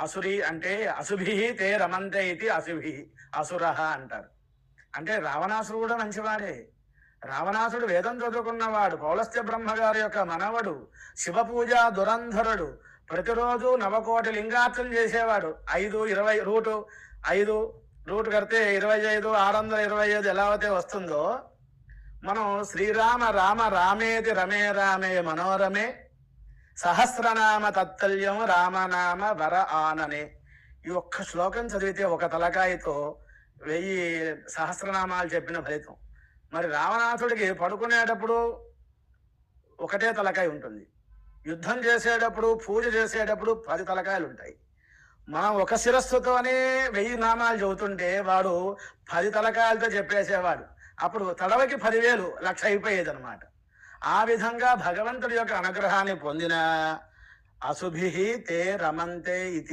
ఆసురి అంటే అసుభి తే రమంతే ఇది అసుభి అసుర అంటారు. అంటే రావణాసురుడు కూడా మంచివాడే. రావణాసుడు వేదం చదువుకున్నవాడు, పౌలస్త్య బ్రహ్మగారి యొక్క మనవడు, శివపూజ దురంధరుడు, ప్రతిరోజు 9,00,00,000 లింగార్చన చేసేవాడు. 5-20 రూట్ కడితే 25 625 ఎలా అయితే వస్తుందో, మనం శ్రీరామ రామ రామేతి రమే రామే మనోరమే సహస్రనామ తత్తల్యం రామనామ వర ఆననే. ఈ ఒక్క శ్లోకం చదివితే ఒక తలకాయతో 1000 సహస్రనామాలు చెప్పిన ఫలితం. మరి రావణాసుడికి పడుకునేటప్పుడు ఒకటే తలకాయ ఉంటుంది, యుద్ధం చేసేటప్పుడు పూజ చేసేటప్పుడు 10 తలకాయలు ఉంటాయి. మనం ఒక శిరస్సుతోనే 1000 నామాలు చెబుతుంటే వాడు 10 తలకాయలతో చెప్పేసేవాడు. అప్పుడు తడవకి 10,000 లక్ష అయిపోయేది అనమాట. ఆ విధంగా భగవంతుడి యొక్క అనుగ్రహాన్ని పొందిన అసుభి తే రమంతే ఇది